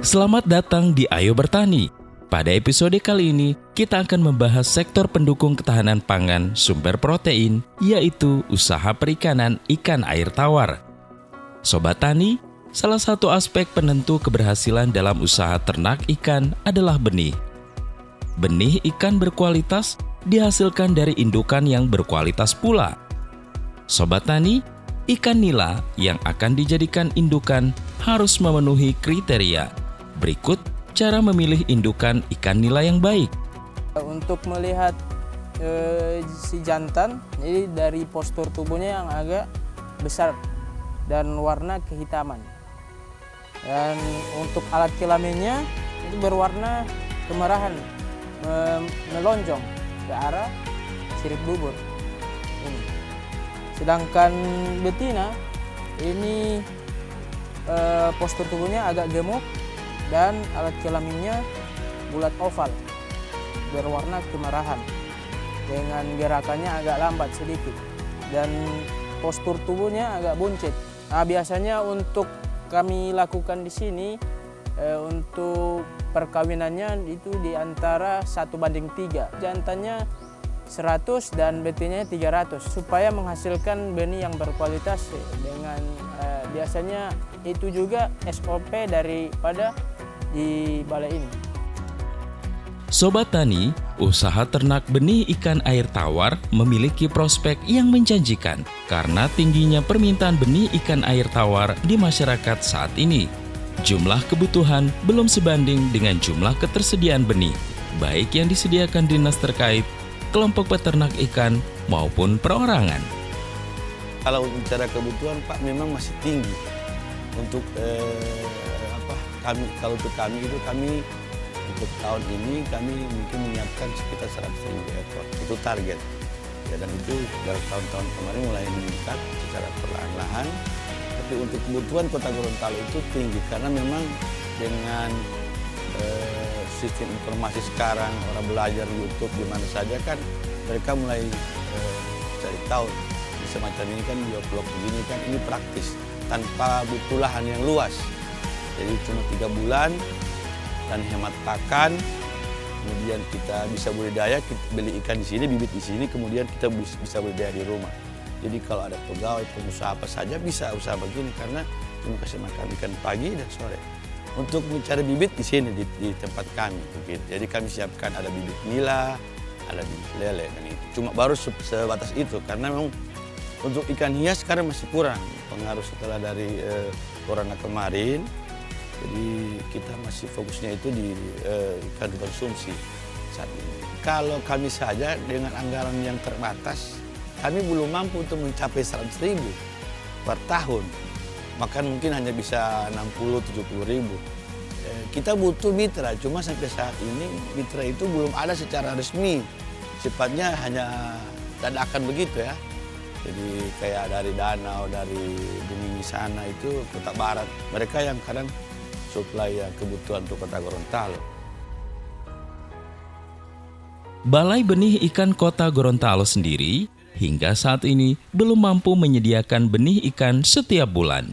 Selamat datang di Ayo Bertani. Pada episode kali ini, kita akan membahas sektor pendukung ketahanan pangan sumber protein, yaitu usaha perikanan ikan air tawar. Sobat Tani, salah satu aspek penentu keberhasilan dalam usaha ternak ikan adalah benih. Benih ikan berkualitas dihasilkan dari indukan yang berkualitas pula. Sobat Tani, ikan nila yang akan dijadikan indukan harus memenuhi kriteria. Berikut cara memilih indukan ikan nila yang baik. Untuk melihat si jantan, jadi dari postur tubuhnya yang agak besar dan warna kehitaman. Dan untuk alat kelaminnya itu berwarna kemerahan, melonjong ke arah sirip bubur. Ini. Sedangkan betina ini postur tubuhnya agak gemuk dan alat kelaminnya bulat oval berwarna kemerahan dengan gerakannya agak lambat sedikit dan postur tubuhnya agak buncit. Nah, biasanya untuk kami lakukan di sini untuk perkawinannya itu di antara 1:3. Jantannya 100 dan betinanya 300 supaya menghasilkan benih yang berkualitas dengan biasanya itu juga SOP daripada di balai ini. Sobat Tani, usaha ternak benih ikan air tawar memiliki prospek yang menjanjikan karena tingginya permintaan benih ikan air tawar di masyarakat saat ini. Jumlah kebutuhan belum sebanding dengan jumlah ketersediaan benih, baik yang disediakan dinas terkait, kelompok peternak ikan, maupun perorangan. Kalau bicara kebutuhan, Pak, memang masih tinggi. Untuk kami untuk tahun ini kami mungkin menyiapkan sekitar 100.000 ekor. Itu target. Ya, dan itu dari tahun-tahun kemarin mulai meningkat secara perlahan-lahan. Tapi untuk kebutuhan Kota Gorontalo itu tinggi karena memang dengan sistem informasi sekarang, orang belajar YouTube di mana saja kan mereka mulai cari tahu. Semacam ini kan vlog begini kan ini praktis tanpa butuh lahan yang luas. Jadi cuma 3 bulan dan hemat pakan. Kemudian kita bisa budidaya, kita beli ikan di sini, bibit di sini, kemudian kita bisa budidaya di rumah. Jadi kalau ada pegawai, pengusaha apa saja bisa usaha begini karena cuma kasih makan ikan pagi dan sore. Untuk mencari bibit di sini di tempat kami mungkin. Jadi kami siapkan ada bibit nila, ada bibit lele dan itu. Cuma baru sebatas itu karena memang untuk ikan hias sekarang masih kurang pengaruh setelah dari corona kemarin. Jadi kita masih fokusnya itu di ikan konsumsi saat ini. Kalau kami saja dengan anggaran yang terbatas, kami belum mampu untuk mencapai 100.000 per tahun. Maka mungkin hanya bisa 60-70.000. Kita butuh mitra, cuma sampai saat ini mitra itu belum ada secara resmi. Sifatnya hanya dadakan begitu ya. Jadi kayak dari danau, dari Bumi sana itu Kota Barat. Mereka yang kadang suplai yang kebutuhan untuk Kota Gorontalo. Balai Benih Ikan Kota Gorontalo sendiri hingga saat ini belum mampu menyediakan benih ikan setiap bulan.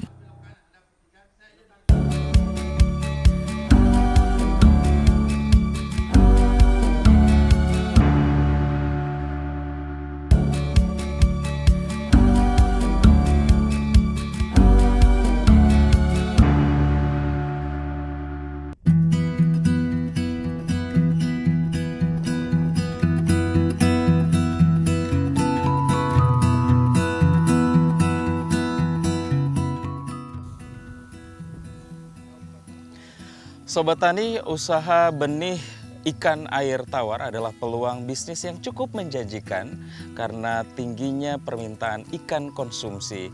Sobat Tani, usaha benih ikan air tawar adalah peluang bisnis yang cukup menjanjikan karena tingginya permintaan ikan konsumsi.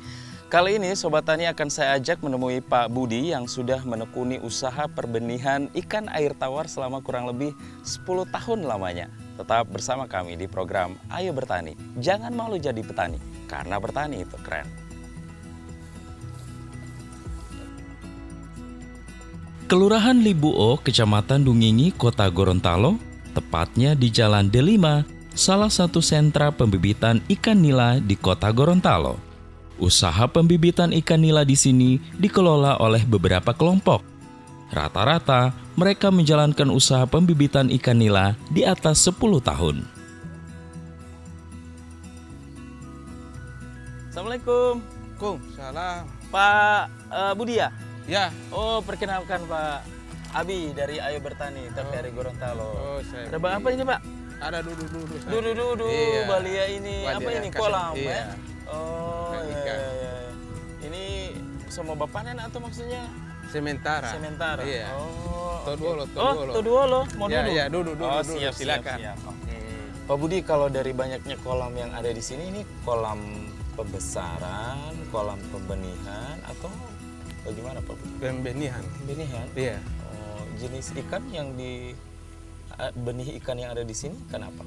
Kali ini Sobat Tani akan saya ajak menemui Pak Budi yang sudah menekuni usaha perbenihan ikan air tawar selama kurang lebih 10 tahun lamanya. Tetap bersama kami di program Ayo Bertani. Jangan malu jadi petani, karena bertani itu keren. Kelurahan Libuo, Kecamatan Dungingi, Kota Gorontalo, tepatnya di Jalan D5, salah satu sentra pembibitan ikan nila di Kota Gorontalo. Usaha pembibitan ikan nila di sini dikelola oleh beberapa kelompok. Rata-rata mereka menjalankan usaha pembibitan ikan nila di atas 10 tahun. Assalamualaikum, Salam. Pak Budi ya? Ya. Oh, perkenalkan Pak Abi dari Ayo Bertani, TVRI Gorontalo. Saya Ada apa ini Pak? Ada dudu. Dudu, Iya. Balia ini. Apa Balia ini? kasar. Kolam Iya. ya? Oh, Ikan. iya. Ini semua panen atau maksudnya Sementara. Iya. Oh, Toduolo. Toduolo. Mau Ya, duduk? ya, duduk. Oh, duduk. siap, Silakan. siap. Oke. Pak Budi, kalau dari banyaknya kolam yang ada di sini, ini kolam pembesaran, kolam pembenihan, atau bagaimana Pak Budi? Pembenihan. Pembenihan? Iya. Oh, jenis ikan yang benih ikan yang ada di sini ikan apa?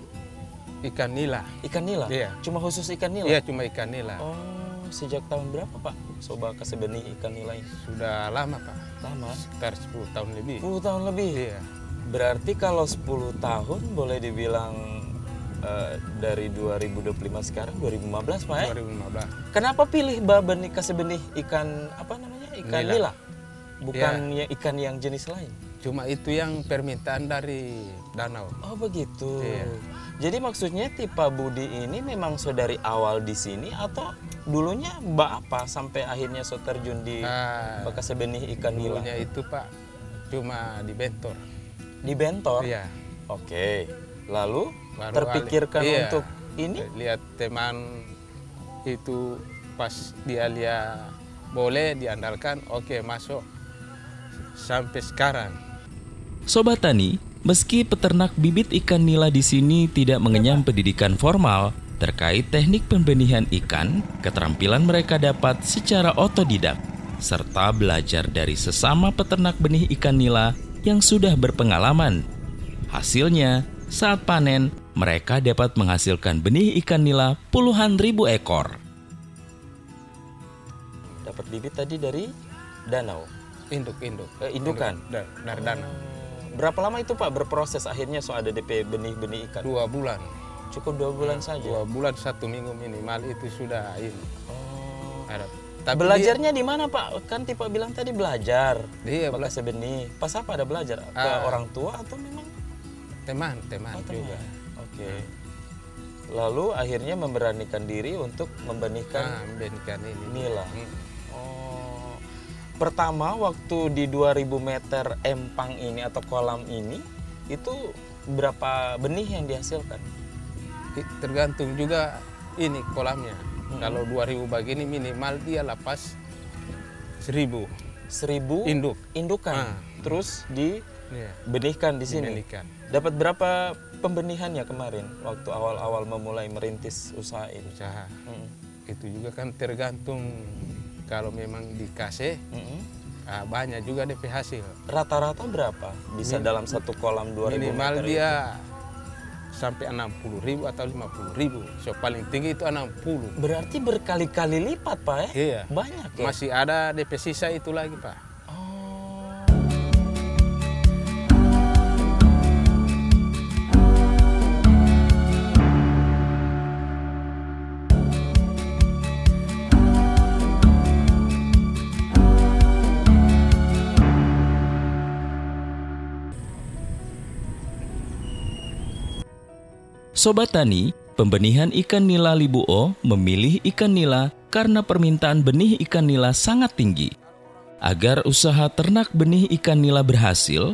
Ikan nila. Ikan nila? Iya. Cuma khusus ikan nila? Iya, cuma ikan nila. Oh, sejak tahun berapa Pak coba kasih benih ikan nila ini? Sudah lama, Pak. Lama? Sekitar 10 tahun lebih. 10 tahun lebih? Iya. Berarti kalau 10 tahun boleh dibilang dari 2025 sekarang 2015 Pak ya? 2015. Kenapa pilih kasih benih ikan apa namanya? Ikan Nila. nila? Bukan ikan yang jenis lain? Cuma itu yang permintaan dari danau. Oh begitu. Iya. Jadi maksudnya Pak Budi ini memang dari awal di sini atau dulunya apa sampai akhirnya terjun di kasih benih ikan nila? Dulunya itu, Pak, cuma di Bentor. Di Bentor? Iya. Oke. Lalu Baru terpikirkan iya. untuk ini? Lihat teman itu pas dia lihat boleh diandalkan, oke masuk sampai sekarang. Sobat Tani, meski peternak bibit ikan nila di sini tidak mengenyam pendidikan formal terkait teknik pembenihan ikan, keterampilan mereka dapat secara otodidak serta belajar dari sesama peternak benih ikan nila yang sudah berpengalaman. Hasilnya, saat panen, mereka dapat menghasilkan benih ikan nila puluhan ribu ekor. Dapat bibit tadi dari danau? Induk. Indukan? Dari danau. Berapa lama itu Pak berproses akhirnya ada DP benih-benih ikan? 2 bulan. Cukup 2 bulan saja? 2 bulan 1 minggu minimal itu sudah ini. Oh. Ada. Tapi Belajarnya di mana Pak? Kan Pak bilang tadi belajar. Iya, Kasih benih. Pas apa ada belajar? Ke orang tua atau memang? teman Oh, juga. Oke. Lalu akhirnya memberanikan diri untuk membenihkan Membenihkan ini. nila. Oh. Pertama waktu di 2000 meter empang ini atau kolam ini itu berapa benih yang dihasilkan? Tergantung juga ini kolamnya. Kalau 2000 begini minimal dia lepas 1000 induk. Indukan. Terus dibenihkan di sini. Dibenihkan. Dapat berapa pembenihannya kemarin waktu awal-awal memulai merintis usaha ini? Usaha. Itu juga kan tergantung kalau memang dikasih banyak juga DP hasil. Rata-rata berapa bisa dalam satu kolam 2000 Minimal meter dia sampai 60.000 atau 50.000. So paling tinggi itu 60. Berarti berkali-kali lipat Pak ya? Iya. Banyak ya? Masih ada DP sisa itu lagi, Pak. Sobat Tani, pembenihan ikan nila Libuo memilih ikan nila karena permintaan benih ikan nila sangat tinggi. Agar usaha ternak benih ikan nila berhasil,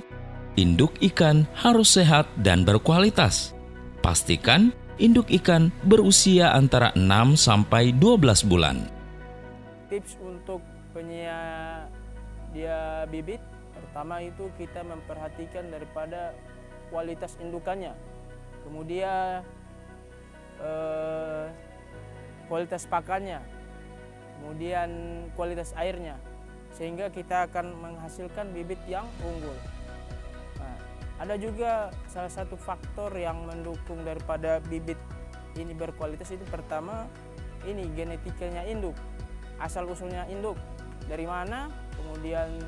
induk ikan harus sehat dan berkualitas. Pastikan induk ikan berusia antara 6 sampai 12 bulan. Tips untuk dia bibit, pertama itu kita memperhatikan daripada kualitas indukannya. Kemudian kualitas pakannya, kemudian kualitas airnya, sehingga kita akan menghasilkan bibit yang unggul. Nah, ada juga salah satu faktor yang mendukung daripada bibit ini berkualitas itu pertama ini genetikanya induk, asal usulnya induk dari mana, kemudian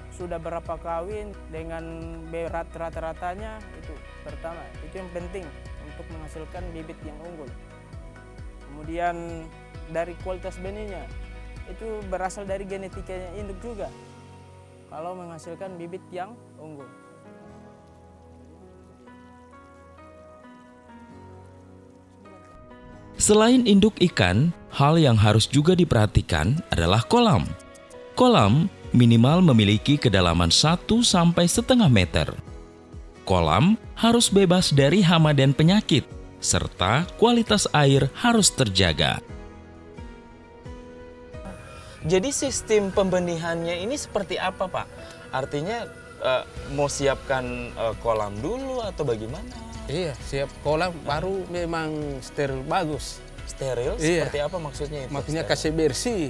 sudah berapa kawin dengan berat rata-ratanya, itu pertama, itu yang penting untuk menghasilkan bibit yang unggul. Kemudian dari kualitas benihnya itu berasal dari genetikanya induk juga. kalau menghasilkan bibit yang unggul. Selain induk ikan, hal yang harus juga diperhatikan adalah kolam. Kolam minimal memiliki kedalaman 1-1,5 meter. Kolam harus bebas dari hama dan penyakit, serta kualitas air harus terjaga. Jadi sistem pembenihannya ini seperti apa, Pak? Artinya mau siapkan kolam dulu atau bagaimana? Iya, siap kolam baru memang steril bagus. Steril? Iya. Seperti apa maksudnya itu? Maksudnya steril? kasih bersih.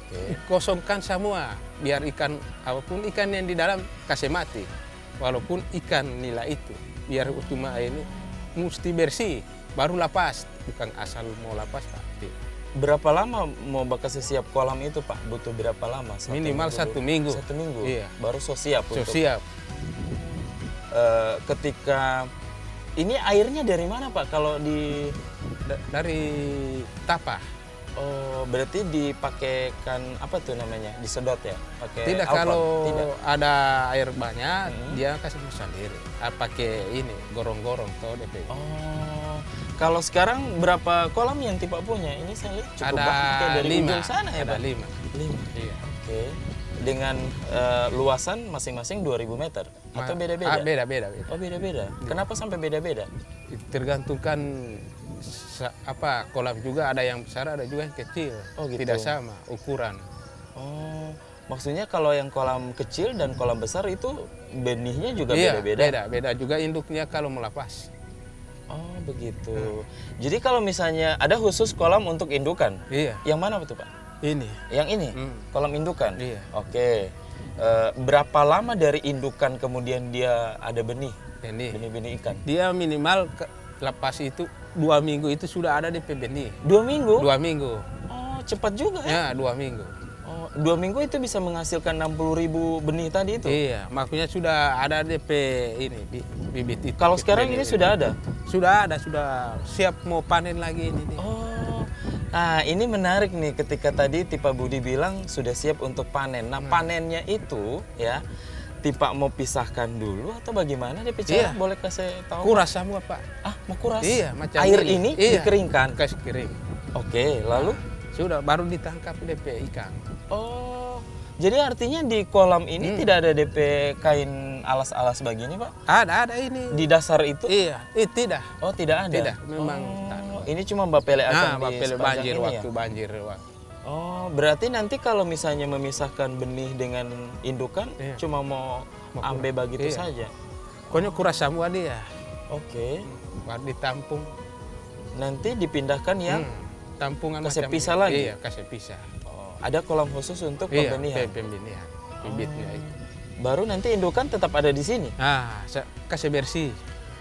Oke. Kosongkan semua, biar ikan, apapun ikan yang di dalam kasih mati. Walaupun ikan nila itu, biar cuma ini mesti bersih, baru lapas. Bukan asal mau lapas, Pak. Berapa lama mau bakal siap kolam itu, Pak? Butuh berapa lama? Minimal 1 minggu. 1 minggu? Iya. Baru siap So, untuk... siap. Ketika... Ini airnya dari mana, Pak? Kalau di... Dari tapa. Oh, berarti dipakaikan apa tuh namanya? Disedot ya? Pakai Tidak, alkohol? kalau Tidak. ada air banyak, dia kasih sendiri. Pakai ini, gorong-gorong tuh DP. Oh, kalau sekarang berapa kolam yang Tipa punya? Ini saya lihat cukup Ada banyak ya, dari 5. ujung sana ya, Ada Pak? 5. 5. Iya. Oke. Dengan luasan masing-masing 2.000 meter? Atau beda-beda? Beda-beda. Oh, beda-beda. Kenapa sampai beda-beda? Tergantungkan kolam juga, ada yang besar, ada juga yang kecil. Oh, gitu. Tidak sama ukuran. Oh, maksudnya kalau yang kolam kecil dan kolam besar itu benihnya juga Iya, beda-beda? beda juga induknya kalau melepas. Oh, begitu. Jadi kalau misalnya ada khusus kolam untuk indukan? Iya. Yang mana betul, Pak? Ini. Yang ini? Kolam indukan? Iya. Oke. Berapa lama dari indukan kemudian dia ada benih? Benih. Benih-benih ikan? Dia minimal lepas itu 2 minggu itu sudah ada di benih. 2 minggu? 2 minggu. Oh, cepat juga ya? Ya, 2 minggu. Oh, 2 minggu itu bisa menghasilkan 60.000 benih tadi itu? Iya, makanya sudah ada DP ini bibit itu. Kalau sekarang ini sudah ada? Sudah ada, sudah siap mau panen lagi ini. Oh, nah ini menarik nih ketika tadi Tipa Budi bilang sudah siap untuk panen. Nah panennya itu ya Tipa mau pisahkan dulu atau bagaimana dia bicara? Iya. Boleh kasih tahu? Kuras semua, Pak. Ah, mau kuras? Iya, macam Air ini Iya. dikeringkan? Kasih kering. Oke, lalu? Sudah, baru ditangkap DP ikan. Oh, jadi artinya di kolam ini tidak ada DP kain alas-alas begini, Pak? Ada ini. Di dasar itu? Iya, tidak. Oh, tidak ada? Tidak, memang tak. Ini cuma bapele akan di bapele sepanjang banjir ini waktu ya? banjir. Oh, berarti nanti kalau misalnya memisahkan benih dengan indukan, Iya. cuma mau ambe begitu Iya. saja? Pokoknya kuras semua dia. Oke. Baru ditampung. Nanti dipindahkan yang Tampungan kasih macam pisah ini. lagi? Iya, kasih pisah. ada kolam khusus untuk Iya, pembenihan. pembenihan. Bibitnya itu. Baru nanti indukan tetap ada di sini. Kasih bersih.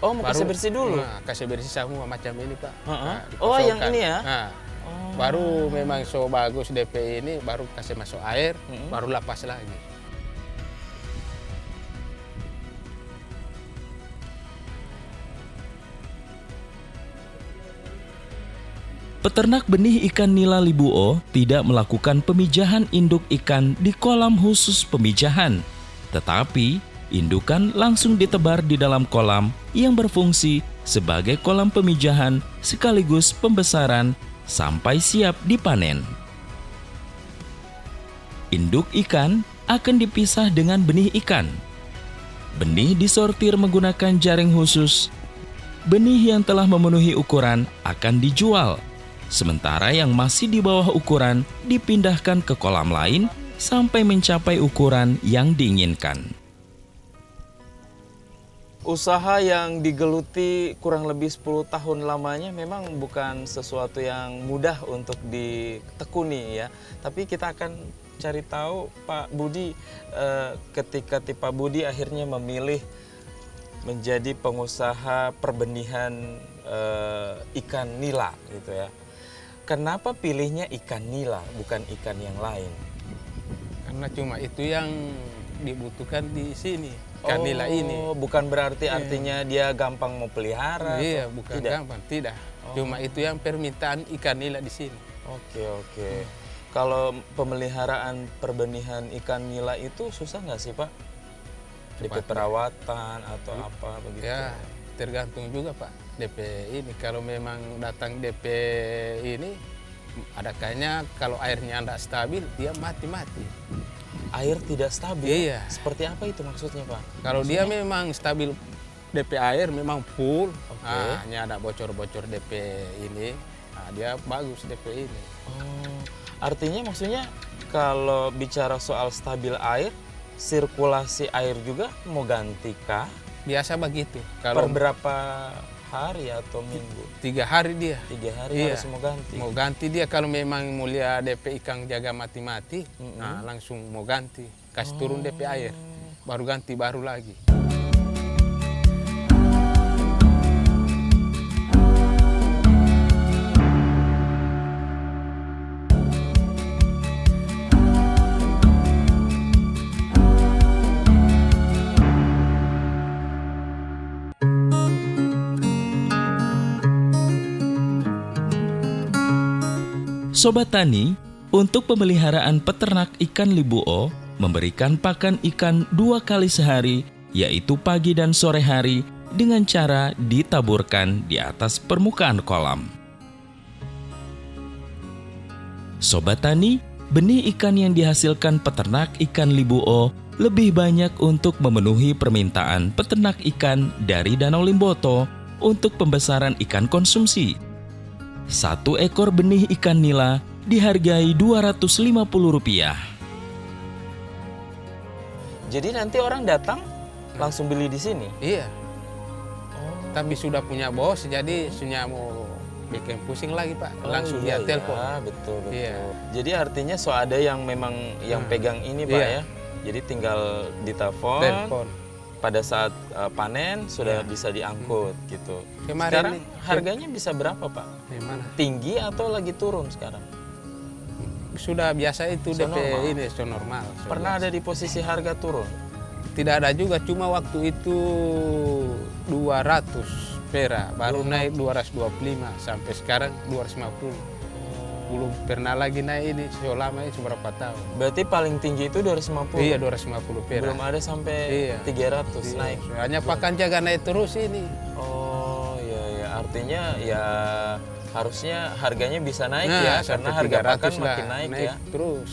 Oh, mau kasih bersih dulu? Kasih bersih semua macam ini, Pak. Oh, yang dikosongkan. ini ya? Baru memang so bagus DP ini, baru kasih masuk air, baru lepas lagi. Peternak benih ikan nila libuo tidak melakukan pemijahan induk ikan di kolam khusus pemijahan, tetapi indukan langsung ditebar di dalam kolam yang berfungsi sebagai kolam pemijahan sekaligus pembesaran sampai siap dipanen. Induk ikan akan dipisah dengan benih ikan. Benih disortir menggunakan jaring khusus. Benih yang telah memenuhi ukuran akan dijual, sementara yang masih di bawah ukuran dipindahkan ke kolam lain sampai mencapai ukuran yang diinginkan. Usaha yang digeluti kurang lebih 10 tahun lamanya memang bukan sesuatu yang mudah untuk ditekuni ya. Tapi kita akan cari tahu Pak Budi, ketika Pak Budi akhirnya memilih menjadi pengusaha perbenihan ikan nila gitu ya. Kenapa pilihnya ikan nila bukan ikan yang lain? Karena cuma itu yang dibutuhkan di sini. Ikan nila ini. Bukan berarti artinya dia gampang mau pelihara? Iya, atau bukan tidak? gampang, tidak. Cuma itu yang permintaan ikan nila di sini. Oke. Kalau pemeliharaan perbenihan ikan nila itu susah nggak sih Pak? DP Cepat. perawatan atau apa begitu? Ya, tergantung juga Pak. DP ini kalau memang datang DP ini ada kayaknya kalau airnya tidak stabil dia mati-mati. Air tidak stabil? Iya. Seperti apa itu maksudnya Pak? Kalau dia memang stabil DP air memang full, Oke. hanya ada bocor-bocor DP ini, nah, dia bagus DP ini. Oh, artinya maksudnya kalau bicara soal stabil air, sirkulasi air juga mau ganti kah? Biasa begitu. Per Kalau berapa hari atau minggu? 3 hari dia 3 hari Iya. harus mau ganti. mau ganti dia kalau memang mulia DP ikan jaga mati-mati, Mm-mm. nah langsung mau ganti, kasih turun DP air, baru ganti baru lagi. Sobat Tani, untuk pemeliharaan peternak ikan libuo, memberikan pakan ikan 2 kali sehari, yaitu pagi dan sore hari, dengan cara ditaburkan di atas permukaan kolam. Sobat Tani, benih ikan yang dihasilkan peternak ikan libuo lebih banyak untuk memenuhi permintaan peternak ikan dari Danau Limboto untuk pembesaran ikan konsumsi. 1 ekor benih ikan nila dihargai Rp250. Jadi nanti orang datang langsung beli di sini. Iya. Tapi sudah punya bos, jadi sudah mau bikin pusing lagi Pak. Langsung iya, dia telepon. iya, betul. Iya. Jadi artinya ada yang memang yang pegang ini Pak Iya. ya. Jadi tinggal ditelepon. Telepon. Pada saat panen sudah Iya. bisa diangkut gitu. Kemarin Sekarang nih, harganya bisa berapa Pak? Gimana? Tinggi atau lagi turun sekarang? Sudah biasa itu So DP normal. ini so normal. so Pernah biasa. ada di posisi harga turun? Tidak ada juga, cuma waktu itu 200 perak, baru naik 225 sampai sekarang 250. Belum pernah lagi naik ini selama ini berapa tahun. Berarti paling tinggi itu 250? Iya 250 perak. Belum ada sampai Iya. 300 Iya, naik? hanya pakan jaga naik terus ini. Oh iya, iya. Artinya ya harusnya harganya bisa naik Nah, ya, karena sampai harga 300 pakan lah, makin naik ya. terus.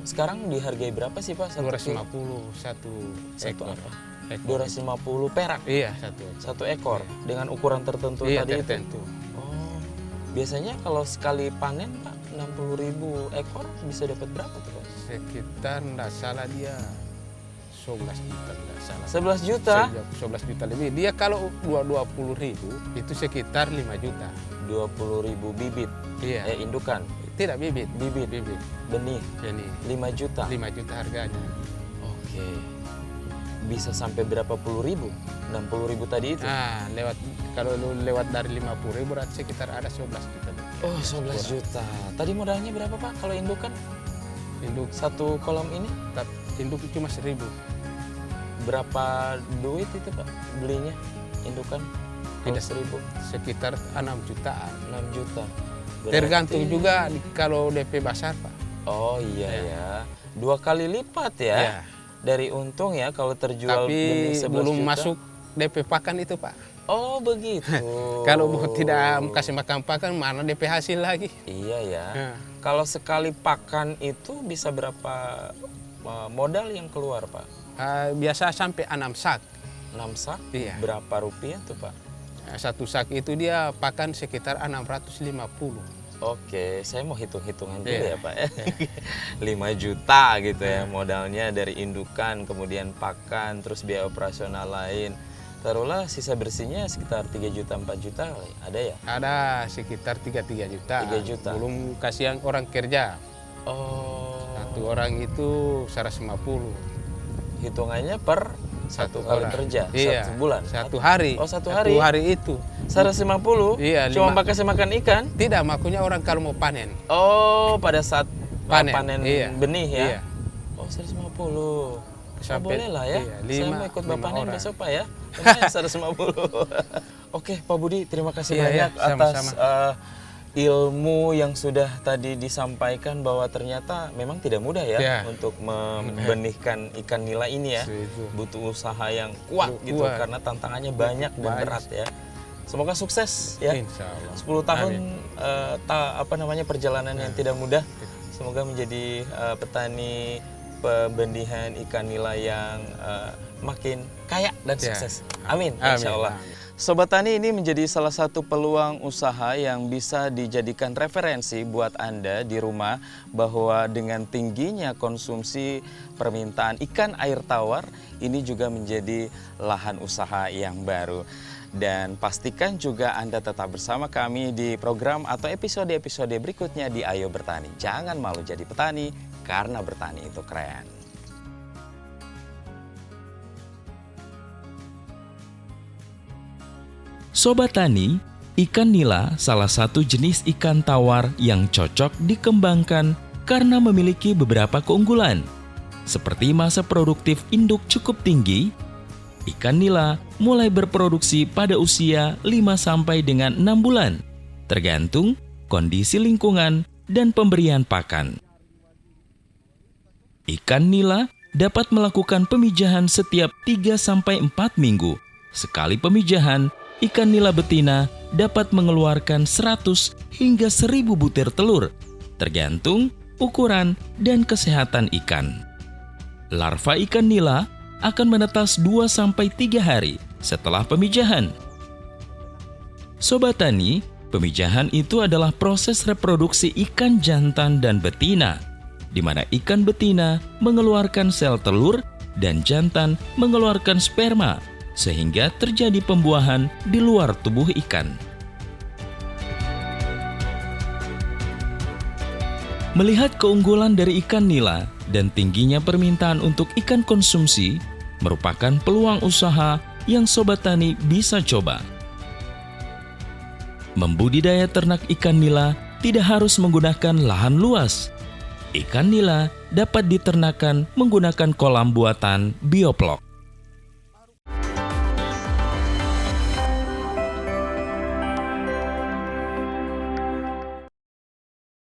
Sekarang dihargai berapa sih Pak? 250 satu Satu ekor. apa? Ekor. 250 perak Iya satu ekor. satu ekor dengan ukuran tertentu Iya tadi tertentu. itu. Oh, biasanya kalau sekali panen Pak 60.000 ekor bisa dapat berapa tuh Pak? Sekitar enggak salah dia 11 juta enggak salah. 11 juta? 11 juta lebih. Dia kalau 20.000 itu sekitar 5 juta. 20.000 bibit, Iya. indukan, Tidak bibit. bibit, Bibit. benih, Ini 5 juta. 5 juta harganya. Oke. Bisa sampai berapa puluh ribu? 60.000 tadi itu? Nah, kalau lu lewat dari 50.000 berarti sekitar ada 11 juta. Oh, 11 juta. Tadi modalnya berapa Pak kalau indukan? Induk Satu kolam ini induk cuma 1.000. berapa duit itu Pak belinya indukan? Kalau Tidak. 1.000? Sekitar 6 jutaan. 6 juta. Berarti- Tergantung juga kalau DP besar, Pak. Oh iya Ya. ya. 2 kali lipat ya. Ya. Dari untung ya kalau terjual benih Tapi 11 belum juta. masuk DP pakan itu, Pak. Oh begitu. Kalau tidak kasih makan pakan, mana DP hasil lagi? Iya ya. Nah. Kalau sekali pakan itu bisa berapa modal yang keluar Pak? Biasa sampai 6 sak. 6 sak? Iya. Berapa rupiah tuh Pak? Satu sak itu dia pakan sekitar 650. Oke, saya mau hitung-hitungan dulu ya Iya. Pak ya. 5 juta gitu ya modalnya dari indukan, kemudian pakan, terus biaya operasional lain. Taruhlah sisa bersihnya sekitar 3 juta, 4 juta kali. Ada ya? Ada sekitar 3 juta. 3 juta. Belum kasihan orang kerja. Oh, Satu orang itu 150. hitungannya per satu kali orang. kerja, Iya. 1 bulan? Satu hari. Oh, satu hari? 1 hari itu. 150? Iya, Cuma 5. kasih makan ikan? Tidak, makanya orang kalau mau panen. Oh, pada saat panen Iya. benih ya? Iya. Oh, 150. Sampai- Boleh lah ya. iya, Saya 5 mau ikut Bapak panen orang. besok Pak ya. Lumayan 150. Oke, Pak Budi, terima kasih Iya, banyak iya, atas sama-sama. ilmu yang sudah tadi disampaikan bahwa ternyata memang tidak mudah ya, Ya. untuk membenihkan ikan nila ini ya. Itu. Butuh usaha yang kuat gitu Kuat. karena tantangannya banyak dan Banyak. berat ya. Semoga sukses ya. Insya Allah. 10 tahun Amin. perjalanan yang tidak mudah. Semoga menjadi petani pembenihan ikan nila yang makin kaya dan Ya. sukses. Amin, Amin. insya Allah. Amin. Sobat Tani, ini menjadi salah satu peluang usaha yang bisa dijadikan referensi buat Anda di rumah, bahwa dengan tingginya konsumsi permintaan ikan air tawar, ini juga menjadi lahan usaha yang baru. Dan pastikan juga Anda tetap bersama kami di program atau episode-episode berikutnya di Ayo Bertani. Jangan malu jadi petani, karena bertani itu keren. Sobat Tani, ikan nila salah satu jenis ikan tawar yang cocok dikembangkan karena memiliki beberapa keunggulan. Seperti masa produktif induk cukup tinggi, ikan nila mulai berproduksi pada usia 5 sampai dengan 6 bulan, tergantung kondisi lingkungan dan pemberian pakan. Ikan nila dapat melakukan pemijahan setiap 3 sampai 4 minggu. Sekali pemijahan, ikan nila betina dapat mengeluarkan 100 hingga 1000 butir telur, tergantung ukuran dan kesehatan ikan. Larva ikan nila akan menetas 2 sampai 3 hari setelah pemijahan. Sobat Tani, pemijahan itu adalah proses reproduksi ikan jantan dan betina, di mana ikan betina mengeluarkan sel telur dan jantan mengeluarkan sperma, sehingga terjadi pembuahan di luar tubuh ikan. Melihat keunggulan dari ikan nila dan tingginya permintaan untuk ikan konsumsi, merupakan peluang usaha yang Sobat Tani bisa coba. Membudidaya ternak ikan nila tidak harus menggunakan lahan luas. Ikan nila dapat diternakan menggunakan kolam buatan bioplok.